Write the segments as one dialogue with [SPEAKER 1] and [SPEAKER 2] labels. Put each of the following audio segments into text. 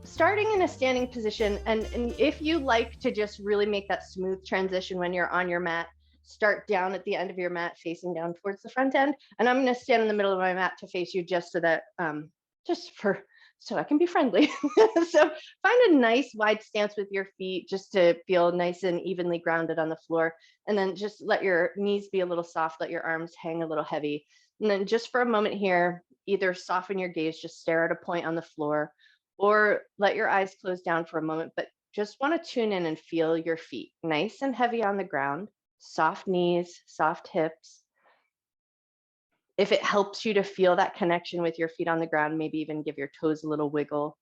[SPEAKER 1] starting in a standing position, and if you like to just really make that smooth transition when you're on your mat, start down at the end of your mat, facing down towards the front end. And I'm going to stand in the middle of my mat to face you just so that, so I can be friendly. So find a nice wide stance with your feet just to feel nice and evenly grounded on the floor. And then just let your knees be a little soft, let your arms hang a little heavy. And then just for a moment here, either soften your gaze, just stare at a point on the floor, or let your eyes close down for a moment, but just want to tune in and feel your feet nice and heavy on the ground, soft knees, soft hips. If it helps you to feel that connection with your feet on the ground, maybe even give your toes a little wiggle.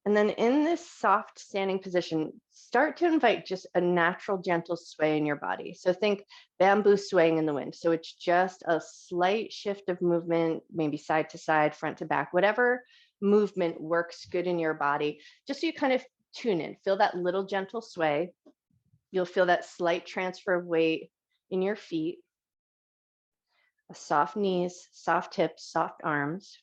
[SPEAKER 1] And then in this soft standing position, start to invite just a natural, gentle sway in your body. So think bamboo swaying in the wind. So it's just a slight shift of movement, maybe side to side, front to back, whatever movement works good in your body, just so you kind of tune in, feel that little gentle sway. You'll feel that slight transfer of weight in your feet, soft knees, soft hips, soft arms.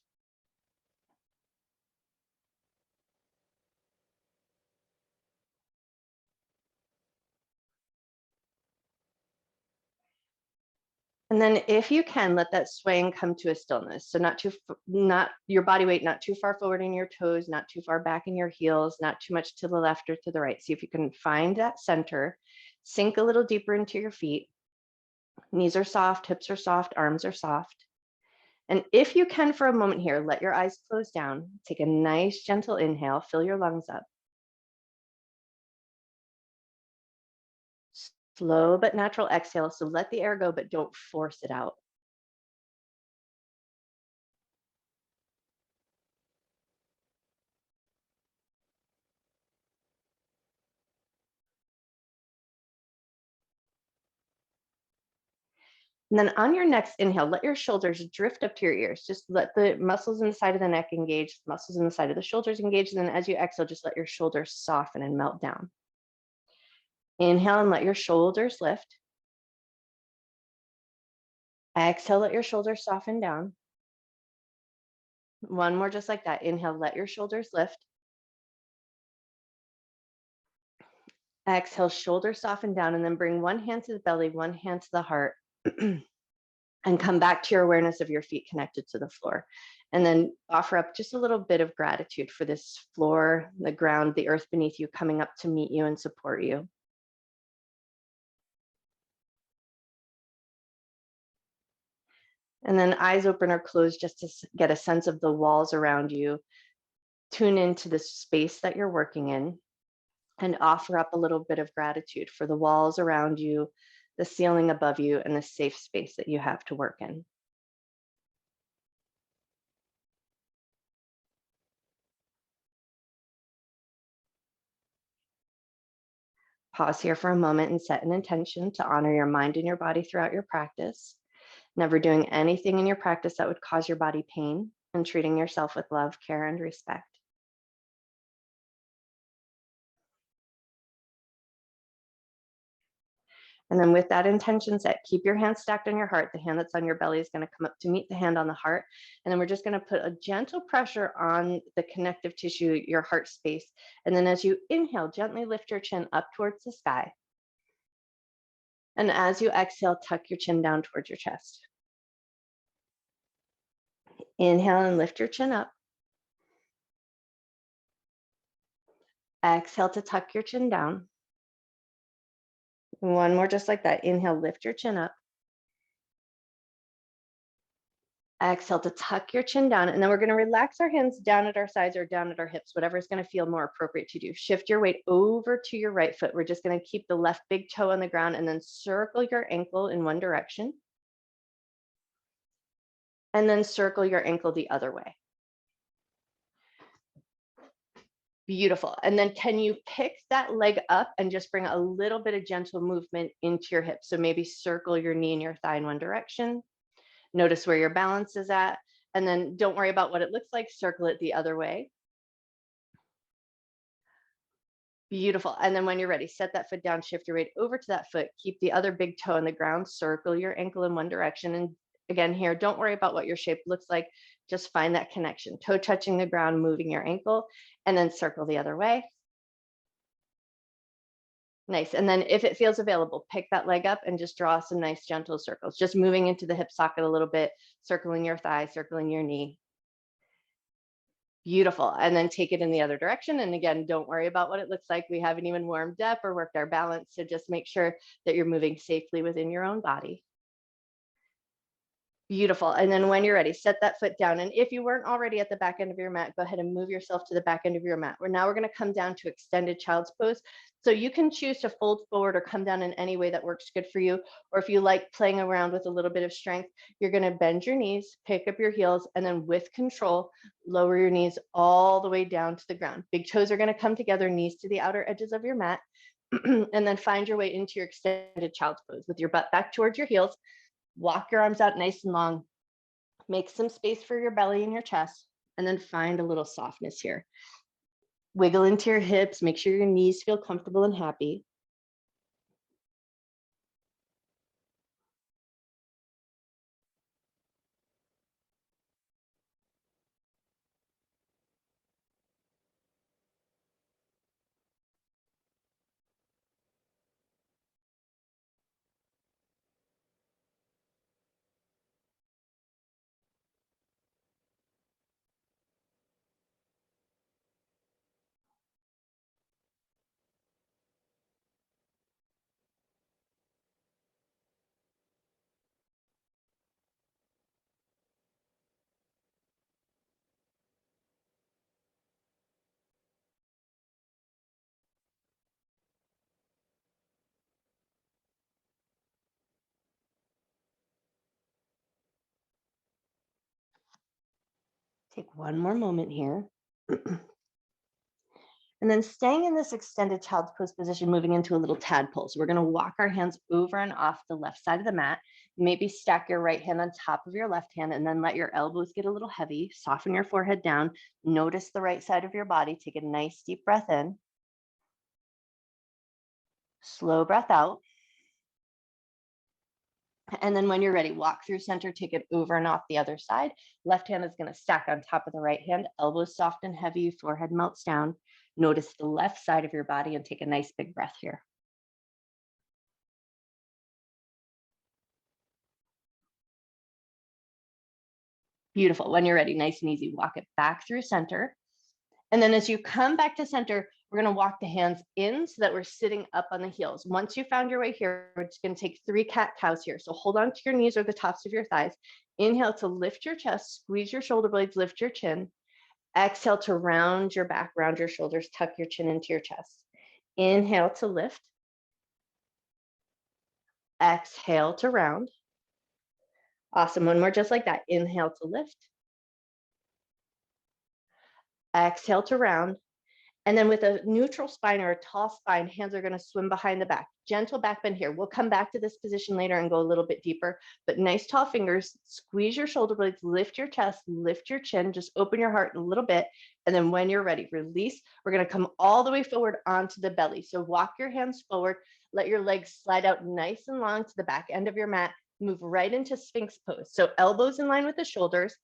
[SPEAKER 1] And then if you can, let that swaying come to a stillness. So not your body weight, not too far forward in your toes, not too far back in your heels, not too much to the left or to the right. See if you can find that center, sink a little deeper into your feet. Knees are soft, hips are soft, arms are soft. And if you can for a moment here, let your eyes close down, take a nice gentle inhale, fill your lungs up. Slow but natural exhale. So let the air go, but don't force it out. And then on your next inhale, let your shoulders drift up to your ears. Just let the muscles in the side of the neck engage, muscles in the side of the shoulders engage. And then as you exhale, just let your shoulders soften and melt down. Inhale and let your shoulders lift. Exhale, let your shoulders soften down. One more just like that. Inhale, let your shoulders lift. Exhale, shoulders soften down, and then bring one hand to the belly, one hand to the heart. And come back to your awareness of your feet connected to the floor. And then offer up just a little bit of gratitude for this floor, the ground, the earth beneath you coming up to meet you and support you. And then eyes open or closed just to get a sense of the walls around you. Tune into the space that you're working in and offer up a little bit of gratitude for the walls around you, the ceiling above you, and the safe space that you have to work in. Pause here for a moment and set an intention to honor your mind and your body throughout your practice. Never doing anything in your practice that would cause your body pain, and treating yourself with love, care, and respect. And then with that intention set, keep your hand stacked on your heart. The hand that's on your belly is going to come up to meet the hand on the heart. And then we're just going to put a gentle pressure on the connective tissue, your heart space. And then as you inhale, gently lift your chin up towards the sky. And as you exhale, tuck your chin down towards your chest. Inhale and lift your chin up. Exhale to tuck your chin down. One more just like that. Inhale, lift your chin up. Exhale to tuck your chin down. And then we're going to relax our hands down at our sides or down at our hips, whatever is going to feel more appropriate to do. Shift your weight over to your right foot. We're just going to keep the left big toe on the ground and then circle your ankle in one direction. And then circle your ankle the other way. Beautiful. And then can you pick that leg up and just bring a little bit of gentle movement into your hips? So maybe circle your knee and your thigh in one direction. Notice where your balance is at. And then don't worry about what it looks like. Circle it the other way. Beautiful. And then when you're ready, set that foot down, shift your weight over to that foot. Keep the other big toe on the ground. Circle your ankle in one direction. And again here, don't worry about what your shape looks like. Just find that connection, toe touching the ground, moving your ankle, and then circle the other way. Nice. And then if it feels available, pick that leg up and just draw some nice gentle circles, just moving into the hip socket a little bit, circling your thigh, circling your knee. Beautiful. And then take it in the other direction. And again, don't worry about what it looks like. We haven't even warmed up or worked our balance. So just make sure that you're moving safely within your own body. Beautiful. And then when you're ready, set that foot down. And if you weren't already at the back end of your mat, go ahead and move yourself to the back end of your mat. Now we're going to come down to extended child's pose. So you can choose to fold forward or come down in any way that works good for you. Or if you like playing around with a little bit of strength, you're going to bend your knees, pick up your heels, and then with control, lower your knees all the way down to the ground. Big toes are going to come together, knees to the outer edges of your mat. And then find your way into your extended child's pose with your butt back towards your heels. Walk your arms out nice and long. Make some space for your belly and your chest, and then find a little softness here. Wiggle into your hips. Make sure your knees feel comfortable and happy. Take one more moment here. And then staying in this extended child's pose position, moving into a little tadpole. So we're going to walk our hands over and off the left side of the mat. Maybe stack your right hand on top of your left hand, and then let your elbows get a little heavy. Soften your forehead down. Notice the right side of your body. Take a nice deep breath in. Slow breath out. And then when you're ready, walk through center, take it over and off the other side. Left hand is going to stack on top of the right hand, elbows soft and heavy, forehead melts down. Notice the left side of your body and take a nice big breath here. Beautiful. When you're ready, nice and easy, walk it back through center. And then as you come back to center, we're going to walk the hands in so that we're sitting up on the heels. Once you found your way here, we're just going to take 3 cat-cows here. So hold on to your knees or the tops of your thighs. Inhale to lift your chest, squeeze your shoulder blades, lift your chin. Exhale to round your back, round your shoulders, tuck your chin into your chest. Inhale to lift. Exhale to round. Awesome. One more just like that. Inhale to lift. Exhale to round. And then with a neutral spine or a tall spine, hands are going to swim behind the back. Gentle back bend here. We'll come back to this position later and go a little bit deeper, but nice tall fingers, squeeze your shoulder blades, lift your chest, lift your chin, just open your heart a little bit. And then when you're ready, release. We're going to come all the way forward onto the belly. So walk your hands forward, let your legs slide out nice and long to the back end of your mat, move right into Sphinx pose. So elbows in line with the shoulders,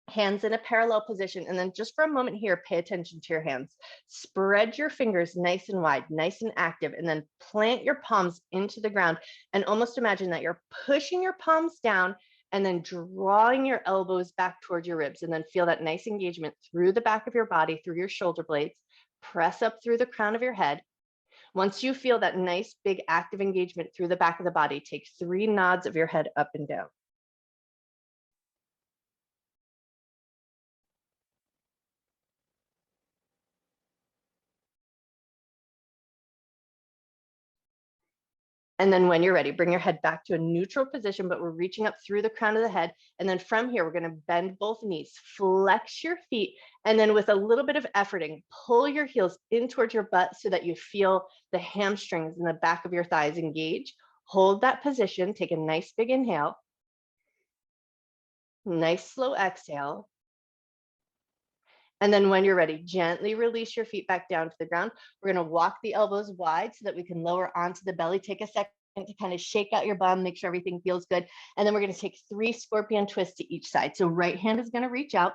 [SPEAKER 1] hands in a parallel position. And then just for a moment here, pay attention to your hands. Spread your fingers nice and wide, nice and active, and then plant your palms into the ground. And almost imagine that you're pushing your palms down and then drawing your elbows back towards your ribs. And then feel that nice engagement through the back of your body, through your shoulder blades. Press up through the crown of your head. Once you feel that nice, big, active engagement through the back of the body, take 3 nods of your head up and down. And then when you're ready, bring your head back to a neutral position, but we're reaching up through the crown of the head. And then from here, we're going to bend both knees, flex your feet, and then with a little bit of efforting, pull your heels in towards your butt so that you feel the hamstrings in the back of your thighs engage. Hold that position. Take a nice big inhale. Nice slow exhale. And then when you're ready, gently release your feet back down to the ground. We're going to walk the elbows wide so that we can lower onto the belly. Take a second to kind of shake out your bum, make sure everything feels good. And then we're going to take 3 scorpion twists to each side. So right hand is going to reach out,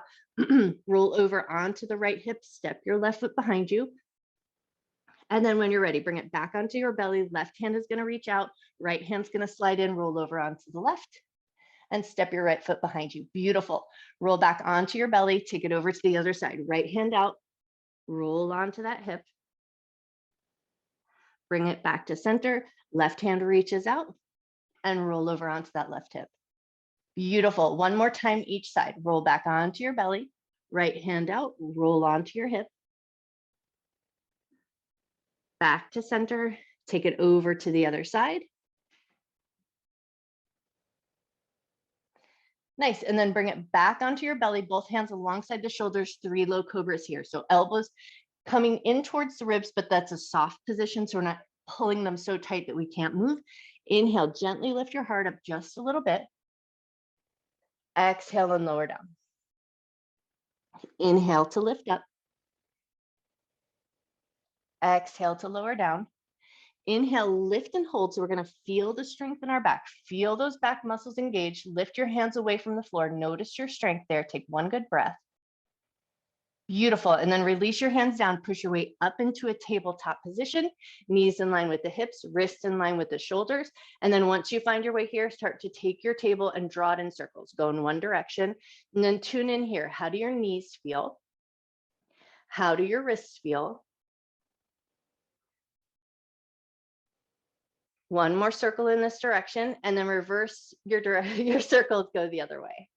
[SPEAKER 1] roll over onto the right hip, step your left foot behind you. And then when you're ready, bring it back onto your belly. Left hand is going to reach out, right hand's going to slide in, roll over onto the left, and step your right foot behind you. Beautiful. Roll back onto your belly, take it over to the other side. Right hand out, roll onto that hip. Bring it back to center. Left hand reaches out and roll over onto that left hip. Beautiful. One more time each side. Roll back onto your belly. Right hand out, roll onto your hip. Back to center. Take it over to the other side. Nice. And then bring it back onto your belly, both hands alongside the shoulders, 3 low cobras here. So elbows coming in towards the ribs, but that's a soft position. So we're not pulling them so tight that we can't move. Inhale, gently lift your heart up just a little bit. Exhale and lower down. Inhale to lift up. Exhale to lower down. Inhale, lift and hold. So we're going to feel the strength in our back. Feel those back muscles engaged. Lift your hands away from the floor. Notice your strength there. Take one good breath. Beautiful. And then release your hands down, push your weight up into a tabletop position, knees in line with the hips, wrists in line with the shoulders. And then once you find your way here, start to take your table and draw it in circles. Go in one direction and then tune in here. How do your knees feel? How do your wrists feel? One more circle in this direction and then reverse your circles, go the other way.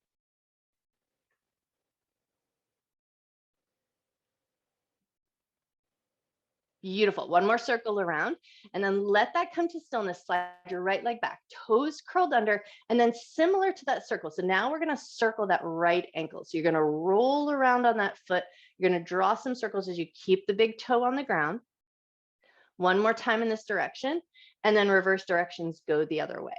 [SPEAKER 1] Beautiful. One more circle around and then let that come to stillness. Slide your right leg back, toes curled under, and then similar to that circle. So now we're going to circle that right ankle. So you're going to roll around on that foot. You're going to draw some circles as you keep the big toe on the ground. One more time in this direction and then reverse directions, go the other way.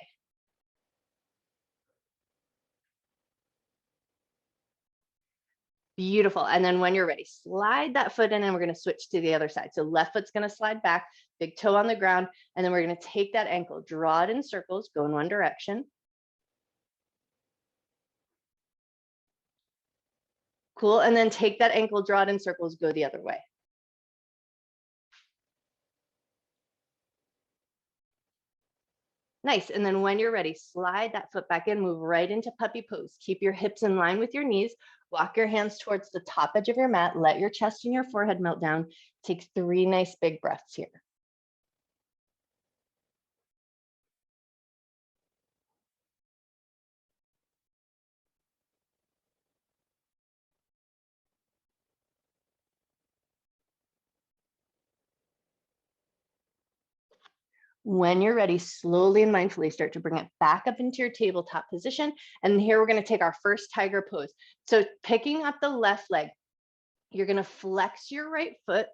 [SPEAKER 1] Beautiful. And then when you're ready, slide that foot in and we're going to switch to the other side. So left foot's going to slide back, big toe on the ground, and then we're going to take that ankle, draw it in circles, go in one direction. Cool. And then take that ankle, draw it in circles, go the other way. Nice. And then when you're ready, slide that foot back in, move right into puppy pose. Keep your hips in line with your knees. Walk your hands towards the top edge of your mat. Let your chest and your forehead melt down. Take 3 nice big breaths here. When you're ready, slowly and mindfully start to bring it back up into your tabletop position. And here we're going to take our first tiger pose. So picking up the left leg, you're going to flex your right foot,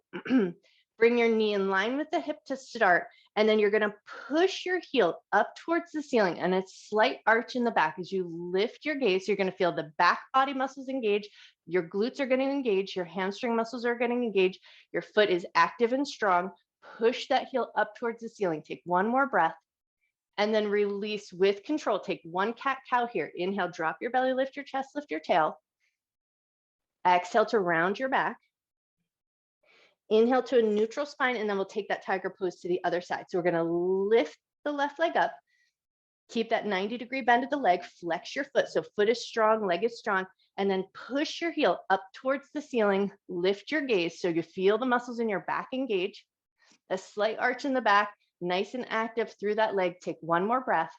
[SPEAKER 1] bring your knee in line with the hip to start, and then you're going to push your heel up towards the ceiling and a slight arch in the back. As you lift your gaze, you're going to feel the back body muscles engage, your glutes are getting engaged, your hamstring muscles are getting engaged, your foot is active and strong. Push that heel up towards the ceiling. Take one more breath and then release with control. Take one cat-cow here. Inhale, drop your belly, lift your chest, lift your tail. Exhale to round your back. Inhale to a neutral spine, and then we'll take that tiger pose to the other side. So we're going to lift the left leg up. Keep that 90-degree bend of the leg. Flex your foot. So foot is strong, leg is strong. And then push your heel up towards the ceiling. Lift your gaze so you feel the muscles in your back engage. A slight arch in the back, nice and active through that leg. Take one more breath.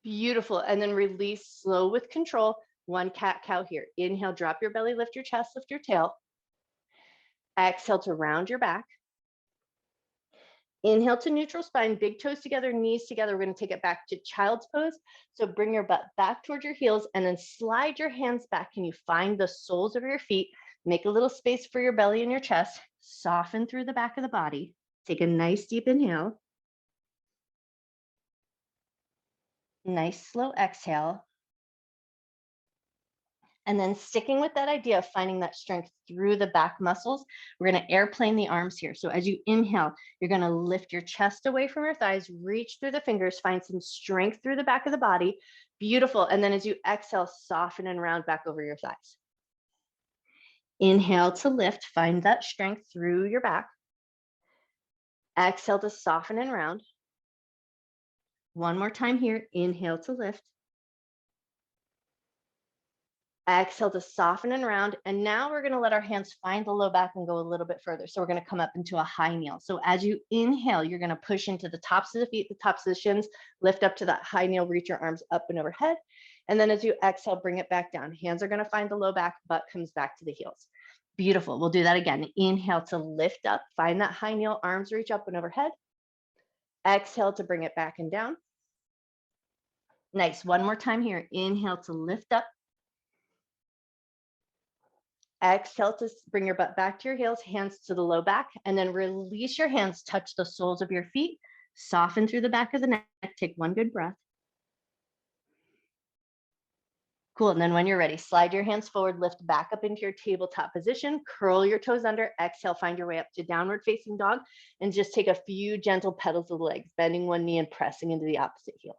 [SPEAKER 1] Beautiful. And then release slow with control. One cat-cow here. Inhale, drop your belly, lift your chest, lift your tail. Exhale to round your back. Inhale to neutral spine, big toes together, knees together. We're going to take it back to child's pose. So bring your butt back towards your heels and then slide your hands back. Can you find the soles of your feet? Make a little space for your belly and your chest. Soften through the back of the body. Take a nice deep inhale. Nice slow exhale. And then sticking with that idea of finding that strength through the back muscles, we're going to airplane the arms here. So as you inhale, you're going to lift your chest away from your thighs, reach through the fingers, find some strength through the back of the body. Beautiful. And then as you exhale, soften and round back over your thighs. Inhale to lift, find that strength through your back. Exhale to soften and round. One more time here. Inhale to lift. Exhale to soften and round. And now we're going to let our hands find the low back and go a little bit further. So we're going to come up into a high kneel. So as you inhale, you're going to push into the tops of the feet, the tops of the shins, lift up to that high kneel, reach your arms up and overhead. And then as you exhale, bring it back down. Hands are going to find the low back, butt comes back to the heels. Beautiful. We'll do that again. Inhale to lift up, find that high kneel, arms reach up and overhead. Exhale to bring it back and down. Nice. One more time here. Inhale to lift up. Exhale to bring your butt back to your heels, hands to the low back, and then release your hands, touch the soles of your feet, soften through the back of the neck, take one good breath. Cool, and then when you're ready, slide your hands forward, lift back up into your tabletop position, curl your toes under, exhale, find your way up to downward facing dog, and just take a few gentle pedals of the legs, bending one knee and pressing into the opposite heel.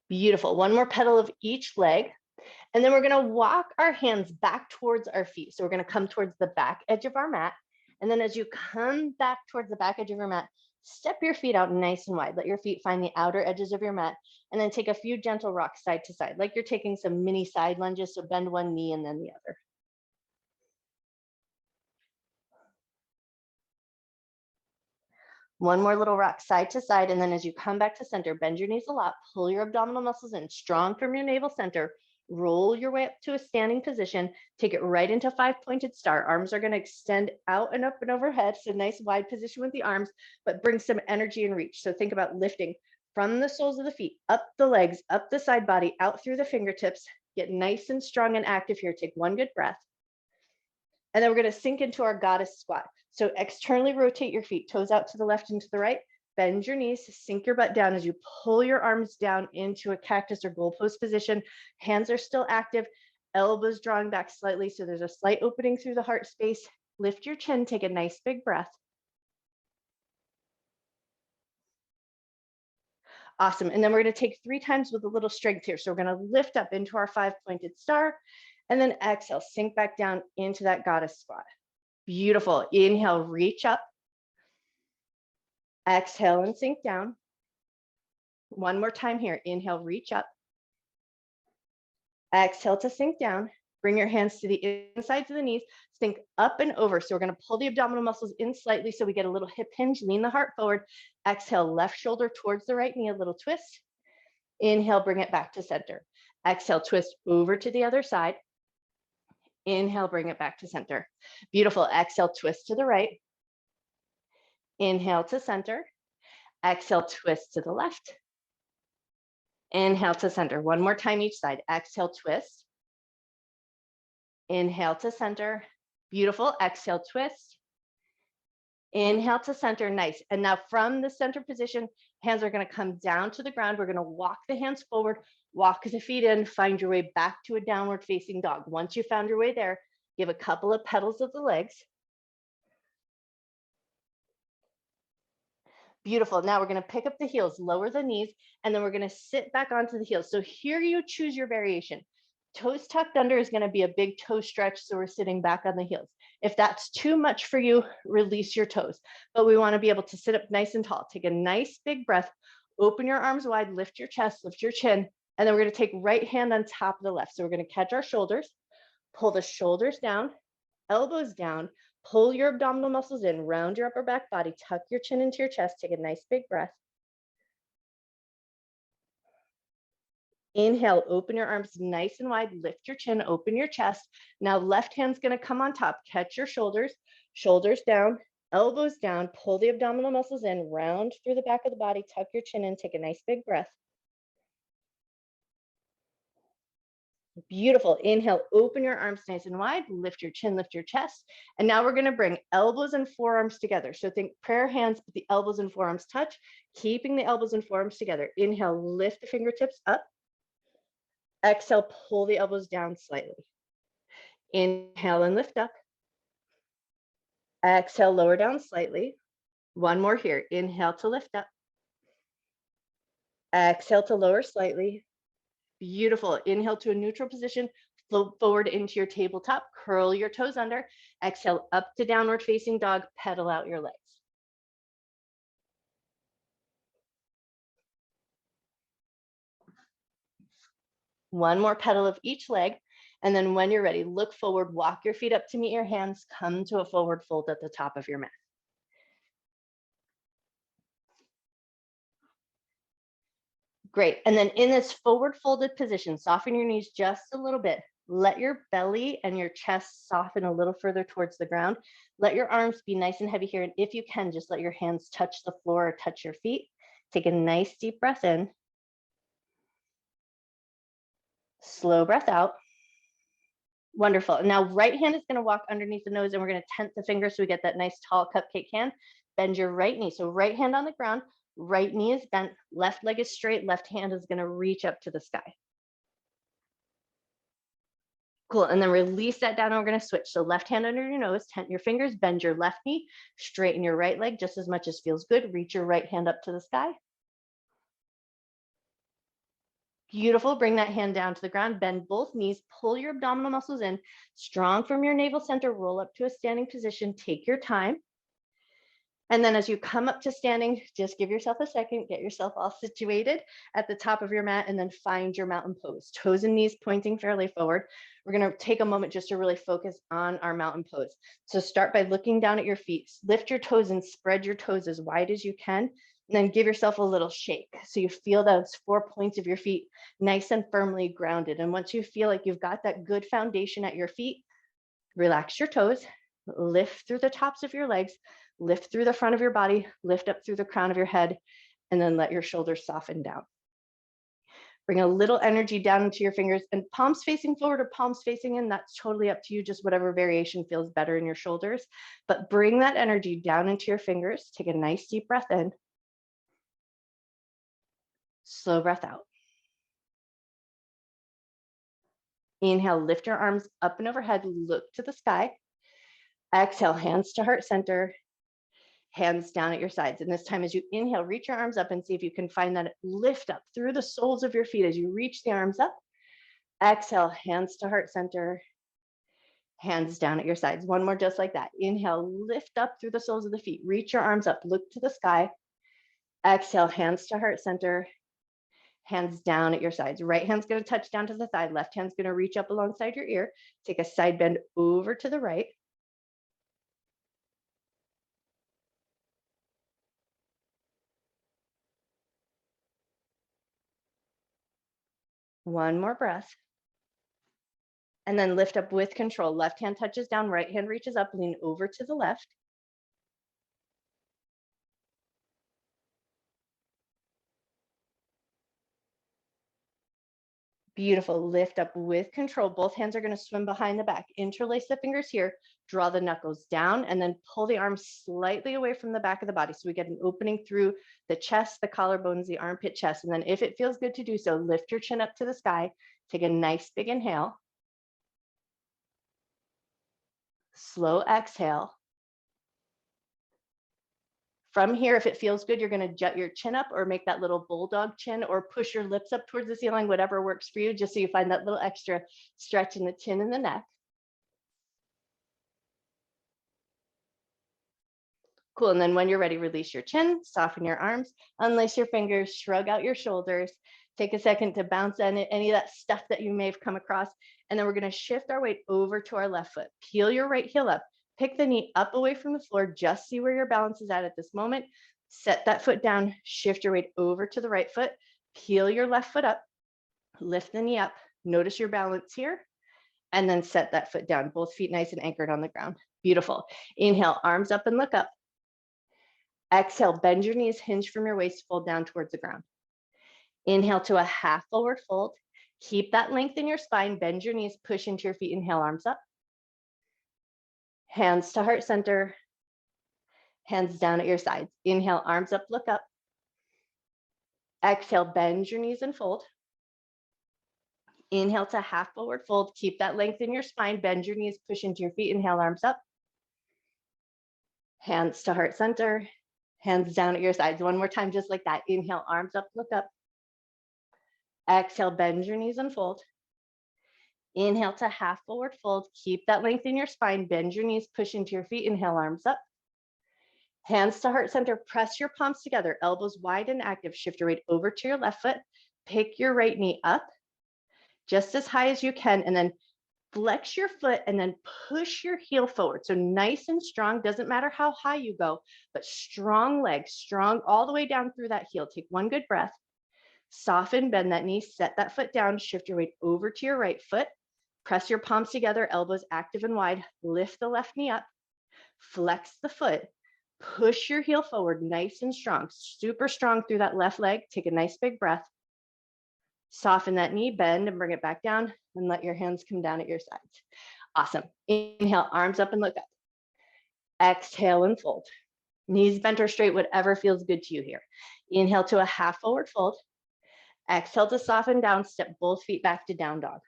[SPEAKER 1] Beautiful. One more pedal of each leg. And then we're going to walk our hands back towards our feet. So we're going to come towards the back edge of our mat. And then as you come back towards the back edge of your mat, step your feet out nice and wide. Let your feet find the outer edges of your mat. And then take a few gentle rocks side to side, like you're taking some mini side lunges. So bend one knee and then the other. One more little rock side to side. And then as you come back to center, bend your knees a lot, pull your abdominal muscles in, strong from your navel center, roll your way up to a standing position, take it right into 5-pointed star. Arms are going to extend out and up and overhead. So nice wide position with the arms, but bring some energy and reach. So think about lifting from the soles of the feet, up the legs, up the side body, out through the fingertips. Get nice and strong and active here. Take one good breath. And then we're going to sink into our goddess squat. So externally rotate your feet, toes out to the left and to the right, bend your knees, sink your butt down as you pull your arms down into a cactus or goal pose position. Hands are still active, elbows drawing back slightly. So there's a slight opening through the heart space. Lift your chin, take a nice big breath. Awesome. And then we're going to take 3 times with a little strength here. So we're going to lift up into our 5-pointed star and then exhale, sink back down into that goddess squat. Beautiful. Inhale, reach up. Exhale and sink down. One more time here. Inhale, reach up. Exhale to sink down. Bring your hands to the insides of the knees. Sink up and over. So we're going to pull the abdominal muscles in slightly so we get a little hip hinge. Lean the heart forward. Exhale, left shoulder towards the right knee, a little twist. Inhale, bring it back to center. Exhale, twist over to the other side. Inhale, bring it back to center. Beautiful. Exhale, twist to the right. Inhale to center. Exhale, twist to the left. Inhale to center. One more time each side. Exhale, twist. Inhale to center. Beautiful. Exhale, twist. Inhale to center. Nice. And now from the center position, hands are going to come down to the ground. We're going to walk the hands forward, walk the feet in, find your way back to a downward facing dog. Once you found your way there, give a couple of pedals of the legs. Beautiful. Now we're going to pick up the heels, lower the knees, and then we're going to sit back onto the heels. So here you choose your variation. Toes tucked under is going to be a big toe stretch. So we're sitting back on the heels. If that's too much for you, release your toes. But we want to be able to sit up nice and tall. Take a nice big breath, open your arms wide, lift your chest, lift your chin. And then we're going to take right hand on top of the left. So we're going to catch our shoulders, pull the shoulders down, elbows down, pull your abdominal muscles in, round your upper back body, tuck your chin into your chest, take a nice big breath. Inhale, open your arms nice and wide, lift your chin, open your chest. Now left hand's gonna come on top, catch your shoulders, shoulders down, elbows down, pull the abdominal muscles in, round through the back of the body, tuck your chin in, take a nice big breath. Beautiful. Inhale, open your arms nice and wide, lift your chin, lift your chest. And now we're gonna bring elbows and forearms together. So think prayer hands, but the elbows and forearms touch, keeping the elbows and forearms together. Inhale, lift the fingertips up. Exhale, pull the elbows down slightly. Inhale and lift up. Exhale, lower down slightly. One more here. Inhale to lift up. Exhale to lower slightly. Beautiful. Inhale to a neutral position. Float forward into your tabletop. Curl your toes under. Exhale up to downward facing dog. Pedal out your legs. One more pedal of each leg. And then when you're ready, look forward, walk your feet up to meet your hands, come to a forward fold at the top of your mat. Great. And then in this forward folded position, soften your knees just a little bit. Let your belly and your chest soften a little further towards the ground. Let your arms be nice and heavy here. And if you can, just let your hands touch the floor or touch your feet. Take a nice deep breath in. Slow breath out. Wonderful. And now right hand is going to walk underneath the nose, and we're going to tent the fingers so we get that nice tall cupcake hand. Bend your right knee. So right hand on the ground, right knee is bent, left leg is straight, left hand is going to reach up to the sky. Cool. And then release that down, and we're going to switch. So left hand under your nose, tent your fingers, bend your left knee, straighten your right leg just as much as feels good. Reach your right hand up to the sky. Beautiful. Bring that hand down to the ground, bend both knees, pull your abdominal muscles in, strong from your navel center, roll up to a standing position, take your time. And then as you come up to standing, just give yourself a second, get yourself all situated at the top of your mat, and then find your mountain pose. Toes and knees pointing fairly forward. We're going to take a moment just to really focus on our mountain pose. So start by looking down at your feet, lift your toes and spread your toes as wide as you can. And then give yourself a little shake. So you feel those 4 points of your feet nice and firmly grounded. And once you feel like you've got that good foundation at your feet, relax your toes, lift through the tops of your legs, lift through the front of your body, lift up through the crown of your head, and then let your shoulders soften down. Bring a little energy down into your fingers, and palms facing forward or palms facing in, that's totally up to you, just whatever variation feels better in your shoulders. But bring that energy down into your fingers. Take a nice deep breath in. Slow breath out. Inhale, lift your arms up and overhead, look to the sky. Exhale, hands to heart center, hands down at your sides. And this time as you inhale, reach your arms up and see if you can find that lift up through the soles of your feet as you reach the arms up. Exhale, hands to heart center, hands down at your sides. One more just like that. Inhale, lift up through the soles of the feet, reach your arms up, look to the sky. Exhale, hands to heart center, hands down at your sides. Right hand's going to touch down to the thigh. Left hand's going to reach up alongside your ear. Take a side bend over to the right. One more breath. And then lift up with control. Left hand touches down, right hand reaches up, lean over to the left. Beautiful. Lift up with control. Both hands are going to swim behind the back. Interlace the fingers here. Draw the knuckles down and then pull the arms slightly away from the back of the body. So we get an opening through the chest, the collarbones, the armpit, chest. And then if it feels good to do so, lift your chin up to the sky. Take a nice big inhale. Slow exhale. From here, if it feels good, you're going to jut your chin up or make that little bulldog chin or push your lips up towards the ceiling, whatever works for you, just so you find that little extra stretch in the chin and the neck. Cool. And then when you're ready, release your chin, soften your arms, unlace your fingers, shrug out your shoulders. Take a second to bounce on any of that stuff that you may have come across. And then we're going to shift our weight over to our left foot. Peel your right heel up. Pick the knee up away from the floor. Just see where your balance is at this moment. Set that foot down. Shift your weight over to the right foot. Peel your left foot up. Lift the knee up. Notice your balance here. And then set that foot down. Both feet nice and anchored on the ground. Beautiful. Inhale, arms up and look up. Exhale, bend your knees, hinge from your waist, fold down towards the ground. Inhale to a half forward fold. Keep that length in your spine, bend your knees, push into your feet, inhale, arms up. Hands to heart center, hands down at your sides. Inhale, arms up, look up. Exhale, bend your knees and fold. Inhale to half forward fold. Keep that length in your spine, bend your knees, push into your feet, inhale, arms up. Hands to heart center, hands down at your sides. One more time, just like that. Inhale, arms up, look up. Exhale, bend your knees and fold. Inhale to half forward fold. Keep that length in your spine, bend your knees, push into your feet, inhale, arms up. Hands to heart center, press your palms together, elbows wide and active. Shift your weight over to your left foot. Pick your right knee up just as high as you can, and then flex your foot and then push your heel forward. So nice and strong, doesn't matter how high you go, but strong legs, strong all the way down through that heel. Take one good breath. Soften, bend that knee, set that foot down, shift your weight over to your right foot. Press your palms together, elbows active and wide. Lift the left knee up, flex the foot, push your heel forward, nice and strong, super strong through that left leg. Take a nice big breath. Soften that knee, bend and bring it back down, and let your hands come down at your sides. Awesome. Inhale, arms up and look up. Exhale and fold. Knees bent or straight, whatever feels good to you here. Inhale to a half forward fold. Exhale to soften down, step both feet back to down dog.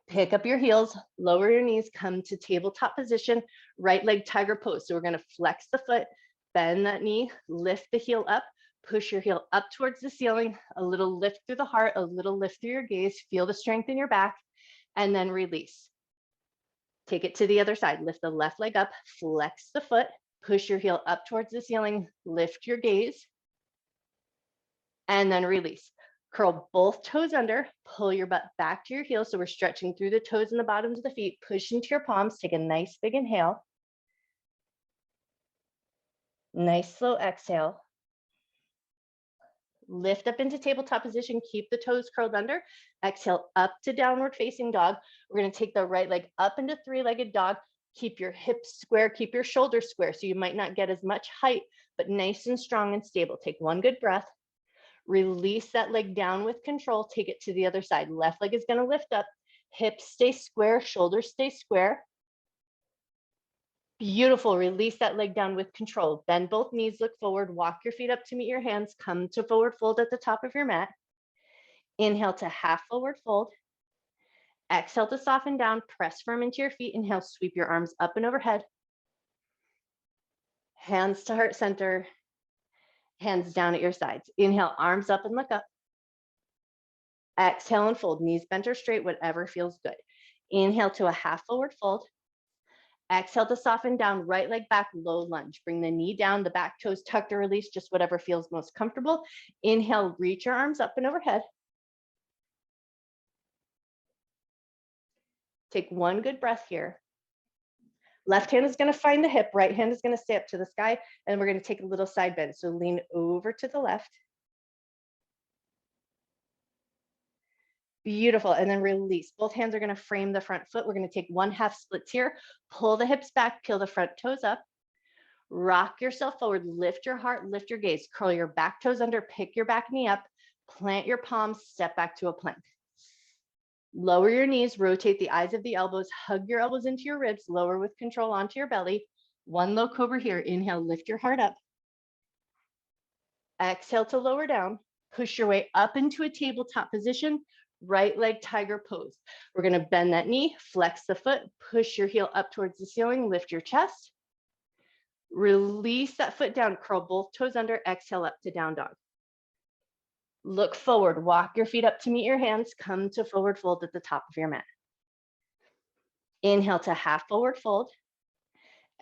[SPEAKER 1] Pick up your heels, lower your knees, come to tabletop position, right leg tiger pose. So we're gonna flex the foot, bend that knee, lift the heel up, push your heel up towards the ceiling, a little lift through the heart, a little lift through your gaze, feel the strength in your back, and then release. Take it to the other side, lift the left leg up, flex the foot, push your heel up towards the ceiling, lift your gaze, and then release. Curl both toes under, pull your butt back to your heels. So we're stretching through the toes and the bottoms of the feet, push into your palms, take a nice big inhale. Nice slow exhale. Lift up into tabletop position, keep the toes curled under. Exhale up to downward facing dog. We're gonna take the right leg up into three-legged dog. Keep your hips square, keep your shoulders square. So you might not get as much height, but nice and strong and stable. Take one good breath. Release that leg down with control. Take it to the other side. Left leg is going to lift up. Hips stay square. Shoulders stay square. Beautiful. Release that leg down with control. Bend both knees. Look forward. Walk your feet up to meet your hands. Come to forward fold at the top of your mat. Inhale to half forward fold. Exhale to soften down. Press firm into your feet. Inhale. Sweep your arms up and overhead. Hands to heart center. Hands down at your sides. Inhale, arms up and look up. Exhale and fold, knees bent or straight, whatever feels good. Inhale to a half forward fold. Exhale to soften down, right leg back, low lunge. Bring the knee down, the back toes tucked or released, just whatever feels most comfortable. Inhale, reach your arms up and overhead. Take one good breath here. Left hand is going to find the hip, right hand is going to stay up to the sky, and we're going to take a little side bend. So lean over to the left. Beautiful, and then release. Both hands are going to frame the front foot. We're going to take one half splits here. Pull the hips back, peel the front toes up. Rock yourself forward, lift your heart, lift your gaze. Curl your back toes under, pick your back knee up, plant your palms, step back to a plank. Lower your knees, rotate the eyes of the elbows, hug your elbows into your ribs, lower with control onto your belly. One low cobra here. Inhale, lift your heart up. Exhale to lower down. Push your way up into a tabletop position, right leg tiger pose. We're going to bend that knee, flex the foot, push your heel up towards the ceiling, lift your chest. Release that foot down, curl both toes under, exhale up to down dog. Look forward, walk your feet up to meet your hands, come to forward fold at the top of your mat. Inhale to half forward fold.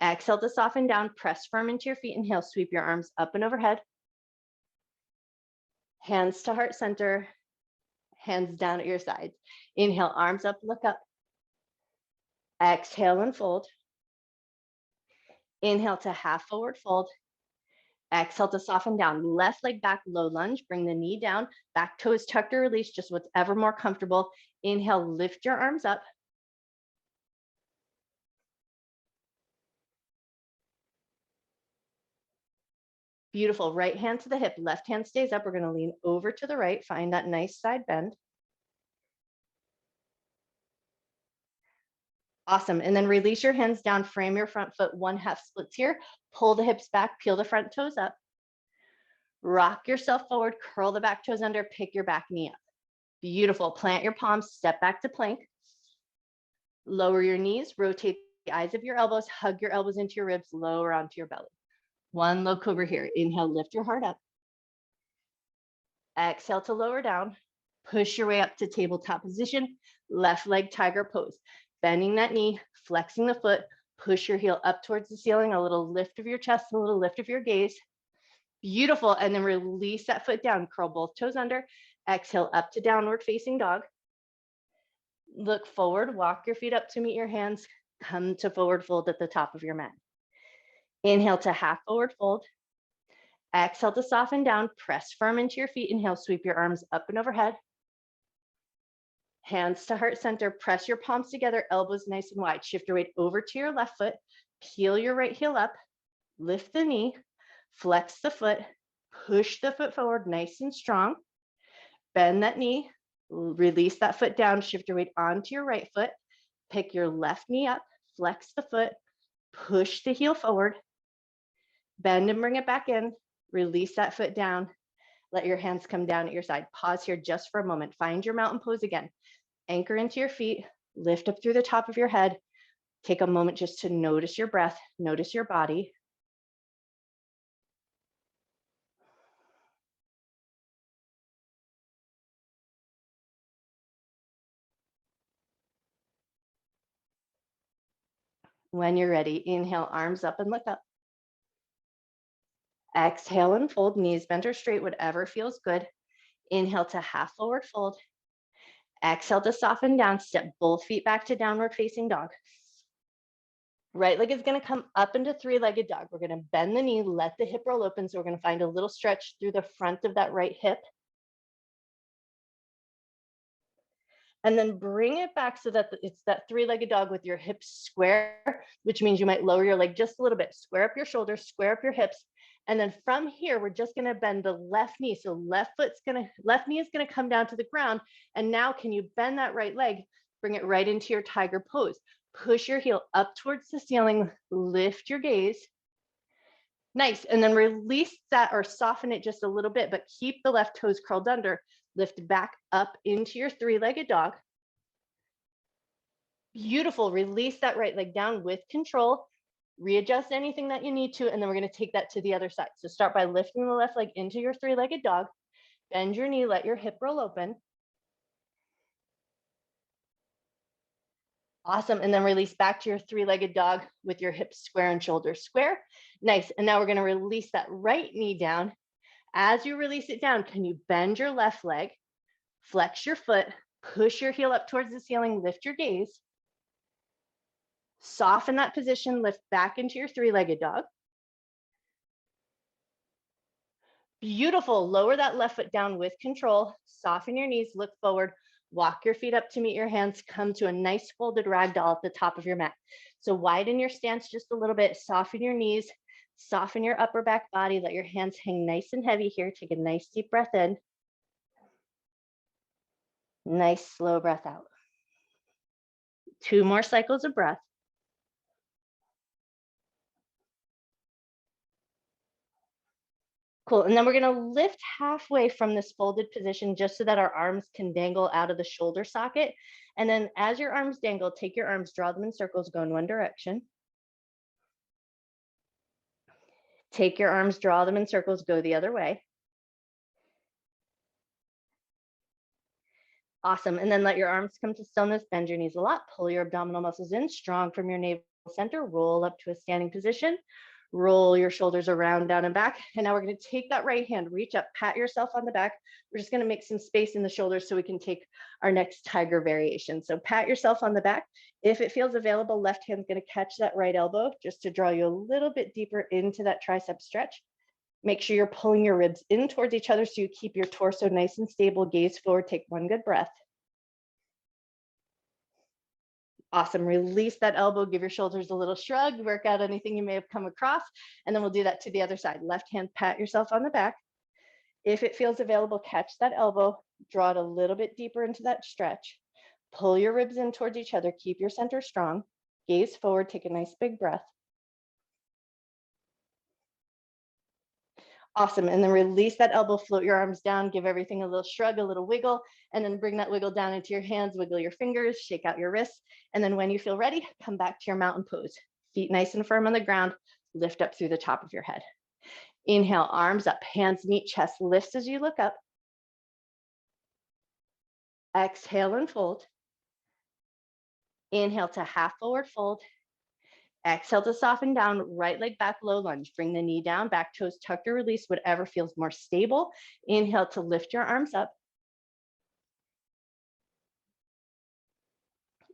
[SPEAKER 1] Exhale to soften down, press firm into your feet. Inhale, sweep your arms up and overhead. Hands to heart center, hands down at your sides. Inhale, arms up, look up. Exhale and fold. Inhale to half forward fold. Exhale to soften down, left leg back, low lunge, bring the knee down, back toes tucked or released, just whatever more comfortable. Inhale, lift your arms up. Beautiful. Right hand to the hip, left hand stays up. We're going to lean over to the right, find that nice side bend. Awesome. And then release your hands down, frame your front foot, 1/2 splits here. Pull the hips back, peel the front toes up. Rock yourself forward, curl the back toes under, pick your back knee up. Beautiful. Plant your palms, step back to plank. Lower your knees, rotate the eyes of your elbows, hug your elbows into your ribs, lower onto your belly. One low cobra here. Inhale, lift your heart up. Exhale to lower down. Push your way up to tabletop position, left leg tiger pose. Bending that knee, flexing the foot, push your heel up towards the ceiling, a little lift of your chest, a little lift of your gaze. Beautiful. And then release that foot down, curl both toes under, exhale up to downward facing dog. Look forward, walk your feet up to meet your hands, come to forward fold at the top of your mat. Inhale to half forward fold. Exhale to soften down, press firm into your feet. Inhale, sweep your arms up and overhead. Hands to heart center, press your palms together, elbows nice and wide. Shift your weight over to your left foot, peel your right heel up, lift the knee, flex the foot, push the foot forward nice and strong. Bend that knee, release that foot down, shift your weight onto your right foot, pick your left knee up, flex the foot, push the heel forward, bend and bring it back in, release that foot down, let your hands come down at your side. Pause here just for a moment. Find your mountain pose again. Anchor into your feet, lift up through the top of your head. Take a moment just to notice your breath, notice your body. When you're ready, inhale, arms up and look up. Exhale and fold, knees bent or straight, whatever feels good. Inhale to half forward fold. Exhale to soften down, step both feet back to downward facing dog. Right leg is going to come up into three-legged dog. We're going to bend the knee, let the hip roll open. So we're going to find a little stretch through the front of that right hip. And then bring it back so that it's that three-legged dog with your hips square, which means you might lower your leg just a little bit. Square up your shoulders, square up your hips. And then from here, we're just going to bend the left knee. So left knee is going to come down to the ground. And now can you bend that right leg, bring it right into your tiger pose. Push your heel up towards the ceiling, lift your gaze. Nice. And then release that or soften it just a little bit, but keep the left toes curled under. Lift back up into your three-legged dog. Beautiful. Release that right leg down with control. Readjust anything that you need to, and then we're going to take that to the other side. So start by lifting the left leg into your three-legged dog. Bend your knee, let your hip roll open. Awesome. And then release back to your three-legged dog with your hips square and shoulders square. Nice. And now we're going to release that right knee down. As you release it down, can you bend your left leg, flex your foot, push your heel up towards the ceiling, lift your gaze. Soften that position, lift back into your three-legged dog. Beautiful. Lower that left foot down with control. Soften your knees, look forward. Walk your feet up to meet your hands. Come to a nice folded ragdoll at the top of your mat. So widen your stance just a little bit. Soften your knees. Soften your upper back body. Let your hands hang nice and heavy here. Take a nice deep breath in. Nice slow breath out. 2 more cycles of breath. Cool. And then we're going to lift halfway from this folded position just so that our arms can dangle out of the shoulder socket. And then as your arms dangle, take your arms, draw them in circles, go in one direction. Take your arms, draw them in circles, go the other way. Awesome. And then let your arms come to stillness, bend your knees a lot, pull your abdominal muscles in, strong from your navel center, roll up to a standing position. Roll your shoulders around, down and back. And now we're going to take that right hand, reach up, pat yourself on the back. We're just going to make some space in the shoulders so we can take our next tiger variation. So pat yourself on the back. If it feels available, left hand's going to catch that right elbow just to draw you a little bit deeper into that tricep stretch. Make sure you're pulling your ribs in towards each other so you keep your torso nice and stable, gaze forward, take one good breath. Awesome. Release that elbow, give your shoulders a little shrug, work out anything you may have come across, and then we'll do that to the other side. Left hand, pat yourself on the back. If it feels available, catch that elbow, draw it a little bit deeper into that stretch. Pull your ribs in towards each other, keep your center strong. Gaze forward, take a nice big breath. Awesome, and then release that elbow, float your arms down, give everything a little shrug, a little wiggle, and then bring that wiggle down into your hands, wiggle your fingers, shake out your wrists, and then when you feel ready, come back to your mountain pose. Feet nice and firm on the ground, lift up through the top of your head. Inhale, arms up, hands meet, chest lifts as you look up. Exhale and fold. Inhale to half forward fold. Exhale to soften down, right leg back, low lunge. Bring the knee down, back toes tucked or release, whatever feels more stable. Inhale to lift your arms up.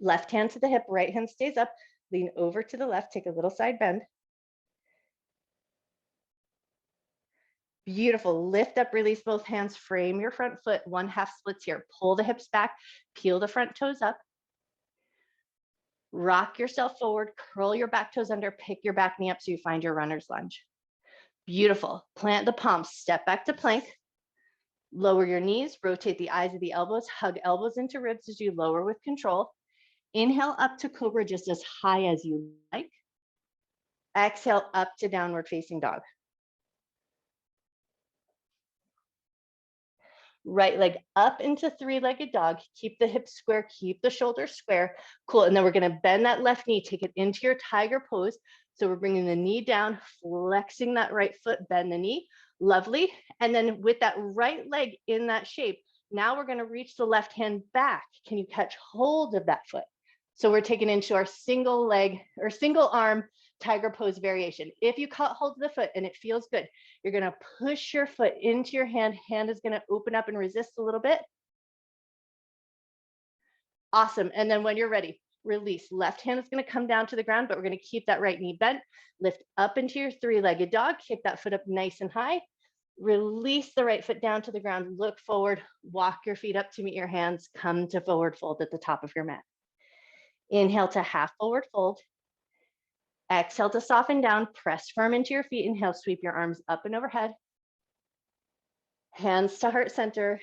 [SPEAKER 1] Left hand to the hip, right hand stays up. Lean over to the left, take a little side bend. Beautiful, lift up, release both hands, frame your front foot, 1/2 splits here. Pull the hips back, peel the front toes up. Rock yourself forward, curl your back toes under, pick your back knee up so you find your runner's lunge. Beautiful. Plant the palms, step back to plank. Lower your knees, rotate the eyes of the elbows, hug elbows into ribs as you lower with control. Inhale up to cobra just as high as you like. Exhale up to downward facing dog. Right leg up into three-legged dog. Keep the hips square, keep the shoulders square. Cool, and then we're gonna bend that left knee, take it into your tiger pose. So we're bringing the knee down, flexing that right foot, bend the knee. Lovely, and then with that right leg in that shape, now we're gonna reach the left hand back. Can you catch hold of that foot? So we're taking into our single leg or single arm tiger pose variation. If you caught hold of the foot and it feels good, you're gonna push your foot into your hand. Hand is gonna open up and resist a little bit. Awesome, and then when you're ready, release. Left hand is gonna come down to the ground, but we're gonna keep that right knee bent. Lift up into your three-legged dog, kick that foot up nice and high. Release the right foot down to the ground, look forward, walk your feet up to meet your hands, come to forward fold at the top of your mat. Inhale to half forward fold. Exhale to soften down, press firm into your feet. Inhale, sweep your arms up and overhead. Hands to heart center.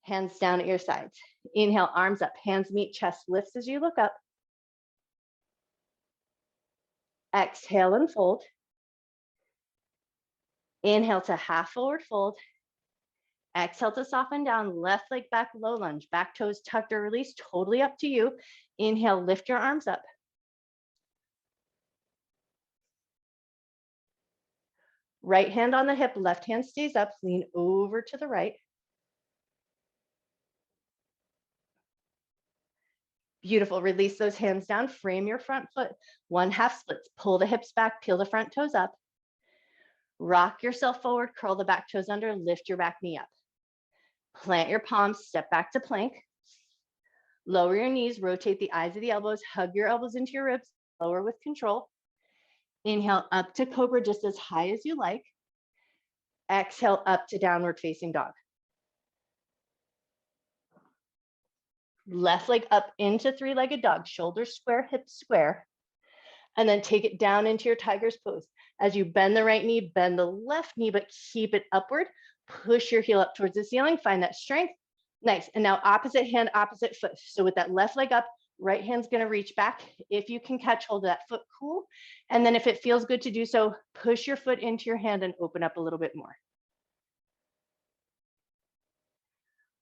[SPEAKER 1] Hands down at your sides. Inhale, arms up, hands meet, chest lifts as you look up. Exhale and fold. Inhale to half forward fold. Exhale to soften down, left leg back, low lunge, back toes tucked or released, totally up to you. Inhale, lift your arms up. Right hand on the hip, left hand stays up, lean over to the right. Beautiful, release those hands down, frame your front foot, 1/2 splits, pull the hips back, peel the front toes up. Rock yourself forward, curl the back toes under, lift your back knee up. Plant your palms, step back to plank. Lower your knees, rotate the eyes of the elbows, hug your elbows into your ribs, lower with control. Inhale up to cobra just as high as you like. Exhale up to downward facing dog. Left leg up into three-legged dog, shoulders square, hips square. And then take it down into your tiger's pose. As you bend the right knee, bend the left knee, but keep it upward. Push your heel up towards the ceiling, find that strength. Nice, and now opposite hand, opposite foot. So with that left leg up, right hand's gonna reach back. If you can catch hold of that foot, cool. And then if it feels good to do so, push your foot into your hand and open up a little bit more.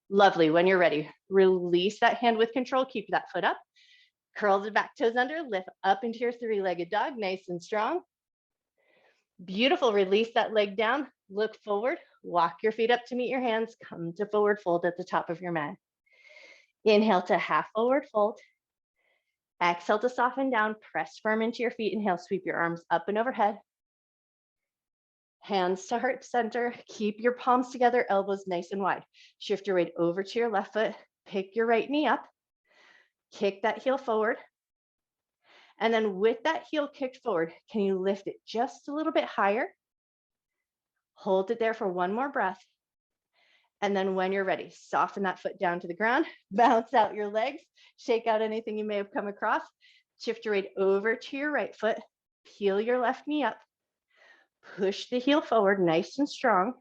[SPEAKER 1] Lovely, when you're ready, release that hand with control, keep that foot up. Curl the back toes under, lift up into your three-legged dog, nice and strong. Beautiful, release that leg down, look forward, walk your feet up to meet your hands, come to forward fold at the top of your mat. Inhale to half forward fold. Exhale to soften down, press firm into your feet. Inhale, sweep your arms up and overhead. Hands to heart center, keep your palms together, elbows nice and wide. Shift your weight over to your left foot, pick your right knee up, kick that heel forward. And then with that heel kicked forward, can you lift it just a little bit higher? Hold it there for one more breath. And then when you're ready, soften that foot down to the ground, bounce out your legs, shake out anything you may have come across, shift your weight over to your right foot, peel your left knee up, push the heel forward nice and strong.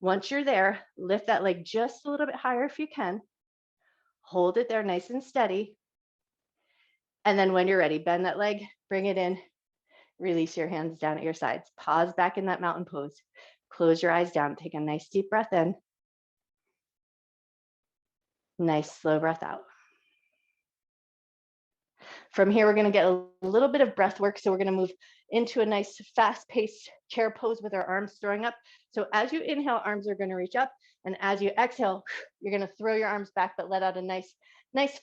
[SPEAKER 1] Once you're there, lift that leg just a little bit higher if you can. Hold it there nice and steady. And then when you're ready, bend that leg, bring it in, release your hands down at your sides. Pause back in that mountain pose. Close your eyes down, take a nice deep breath in. Nice slow breath out. From here, we're going to get a little bit of breath work. So we're going to move into a nice fast-paced chair pose with our arms throwing up. So as you inhale, arms are going to reach up. And as you exhale, you're going to throw your arms back, but let out a nice